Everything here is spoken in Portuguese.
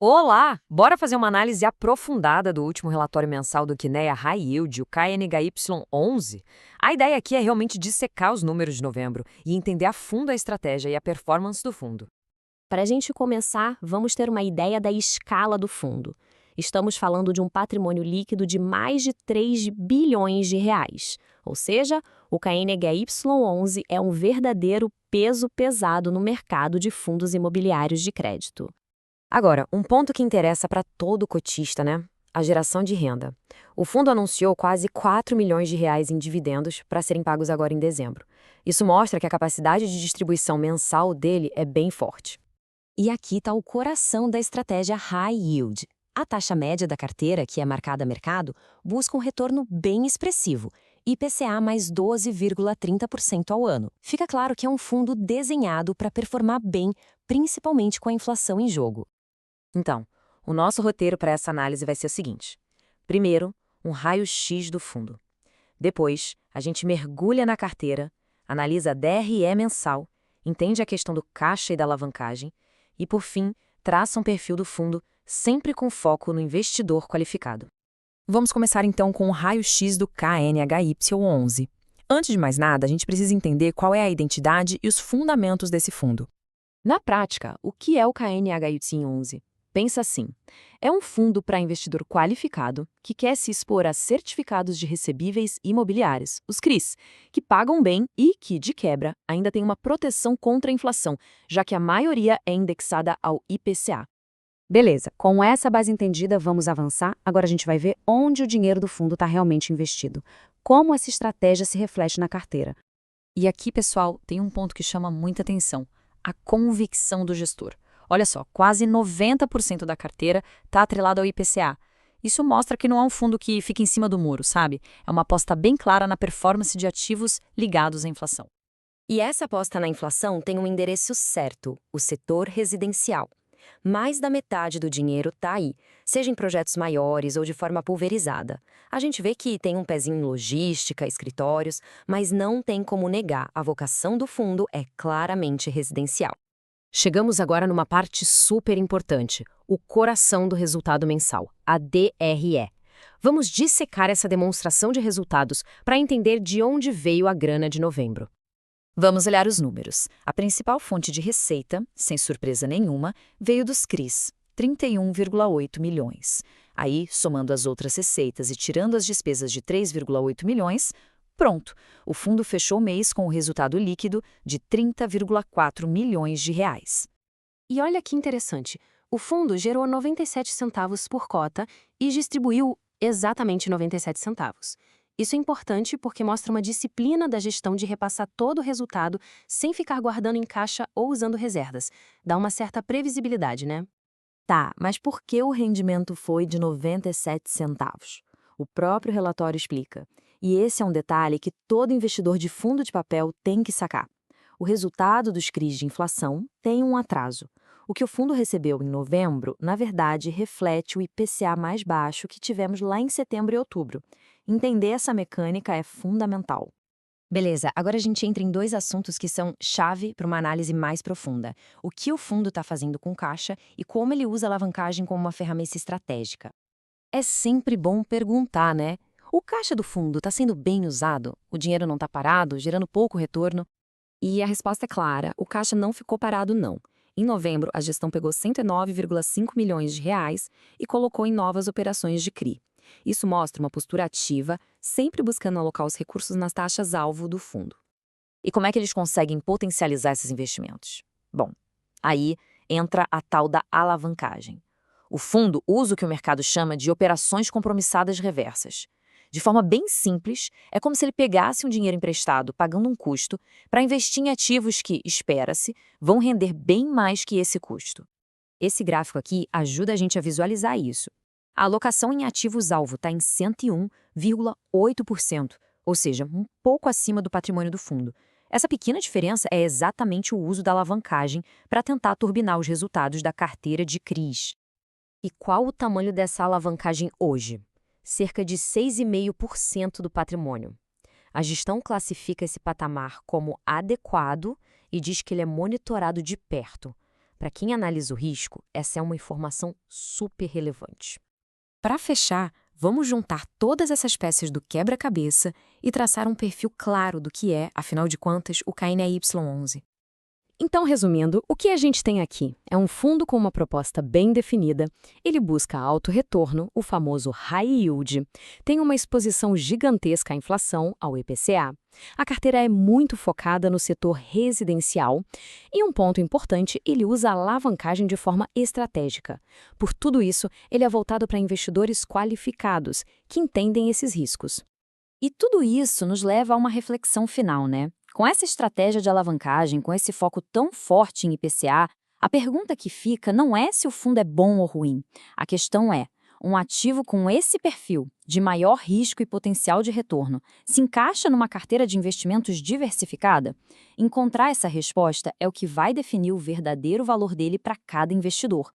Olá! Bora fazer uma análise aprofundada do último relatório mensal do Kinea High Yield, o KNHY11. A ideia aqui é realmente dissecar os números de novembro e entender a fundo a estratégia e a performance do fundo. Para a gente começar, vamos ter uma ideia da escala do fundo. Estamos falando de um patrimônio líquido de mais de 3 bilhões de reais. Ou seja, o KNHY11 é um verdadeiro peso pesado no mercado de fundos imobiliários de crédito. Agora, um ponto que interessa para todo cotista, né? A geração de renda. O fundo anunciou quase 4 milhões de reais em dividendos para serem pagos agora em dezembro. Isso mostra que a capacidade de distribuição mensal dele é bem forte. E aqui está o coração da estratégia High Yield. A taxa média da carteira, que é marcada a mercado, busca um retorno bem expressivo, IPCA mais 12,30% ao ano. Fica claro que é um fundo desenhado para performar bem, principalmente com a inflação em jogo. Então, o nosso roteiro para essa análise vai ser o seguinte: primeiro, um raio-x do fundo. Depois, a gente mergulha na carteira, analisa a DRE mensal, entende a questão do caixa e da alavancagem e, por fim, traça um perfil do fundo, sempre com foco no investidor qualificado. Vamos começar então com o raio-x do KNHY11. Antes de mais nada, a gente precisa entender qual é a identidade e os fundamentos desse fundo. Na prática, o que é o KNHY11? Pensa assim: é um fundo para investidor qualificado que quer se expor a certificados de recebíveis imobiliários, os CRIs, que pagam bem e que, de quebra, ainda tem uma proteção contra a inflação, já que a maioria é indexada ao IPCA. Beleza, com essa base entendida, vamos avançar. Agora a gente vai ver onde o dinheiro do fundo está realmente investido. Como essa estratégia se reflete na carteira. E aqui, pessoal, tem um ponto que chama muita atenção: a convicção do gestor. Olha só, quase 90% da carteira está atrelada ao IPCA. Isso mostra que não é um fundo que fica em cima do muro, sabe? É uma aposta bem clara na performance de ativos ligados à inflação. E essa aposta na inflação tem um endereço certo: o setor residencial. Mais da metade do dinheiro está aí, seja em projetos maiores ou de forma pulverizada. A gente vê que tem um pezinho em logística, escritórios, mas não tem como negar, a vocação do fundo é claramente residencial. Chegamos agora numa parte super importante: o coração do resultado mensal, a DRE. Vamos dissecar essa demonstração de resultados para entender de onde veio a grana de novembro. Vamos olhar os números. A principal fonte de receita, sem surpresa nenhuma, veio dos CRIs, 31,8 milhões. Aí, somando as outras receitas e tirando as despesas de 3,8 milhões, pronto, o fundo fechou o mês com o resultado líquido de 30,4 milhões de reais. E olha que interessante, o fundo gerou 97 centavos por cota e distribuiu exatamente 97 centavos. Isso é importante porque mostra uma disciplina da gestão de repassar todo o resultado sem ficar guardando em caixa ou usando reservas. Dá uma certa previsibilidade, né? Tá, mas por que o rendimento foi de 97 centavos? O próprio relatório explica. E esse é um detalhe que todo investidor de fundo de papel tem que sacar. O resultado dos CRIs de inflação tem um atraso. O que o fundo recebeu em novembro, na verdade, reflete o IPCA mais baixo que tivemos lá em setembro e outubro. Entender essa mecânica é fundamental. Beleza, agora a gente entra em dois assuntos que são chave para uma análise mais profunda. O que o fundo está fazendo com caixa e como ele usa a alavancagem como uma ferramenta estratégica. É sempre bom perguntar, né? O caixa do fundo está sendo bem usado? O dinheiro não está parado, gerando pouco retorno? E a resposta é clara: o caixa não ficou parado, não. Em novembro, a gestão pegou 109,5 milhões de reais e colocou em novas operações de CRI. Isso mostra uma postura ativa, sempre buscando alocar os recursos nas taxas-alvo do fundo. E como é que eles conseguem potencializar esses investimentos? Bom, aí entra a tal da alavancagem. O fundo usa o que o mercado chama de operações compromissadas reversas. De forma bem simples, é como se ele pegasse um dinheiro emprestado, pagando um custo, para investir em ativos que, espera-se, vão render bem mais que esse custo. Esse gráfico aqui ajuda a gente a visualizar isso. A alocação em ativos-alvo está em 101,8%, ou seja, um pouco acima do patrimônio do fundo. Essa pequena diferença é exatamente o uso da alavancagem para tentar turbinar os resultados da carteira de CRIs. E qual o tamanho dessa alavancagem hoje? Cerca de 6,5% do patrimônio. A gestão classifica esse patamar como adequado e diz que ele é monitorado de perto. Para quem analisa o risco, essa é uma informação super relevante. Para fechar, vamos juntar todas essas peças do quebra-cabeça e traçar um perfil claro do que é, afinal de contas, o KNY11. Então, resumindo, o que a gente tem aqui é um fundo com uma proposta bem definida, ele busca alto retorno, o famoso high yield, tem uma exposição gigantesca à inflação, ao IPCA. A carteira é muito focada no setor residencial e um ponto importante, ele usa a alavancagem de forma estratégica. Por tudo isso, ele é voltado para investidores qualificados, que entendem esses riscos. E tudo isso nos leva a uma reflexão final, né? Com essa estratégia de alavancagem, com esse foco tão forte em IPCA, a pergunta que fica não é se o fundo é bom ou ruim. A questão é, um ativo com esse perfil, de maior risco e potencial de retorno, se encaixa numa carteira de investimentos diversificada? Encontrar essa resposta é o que vai definir o verdadeiro valor dele para cada investidor.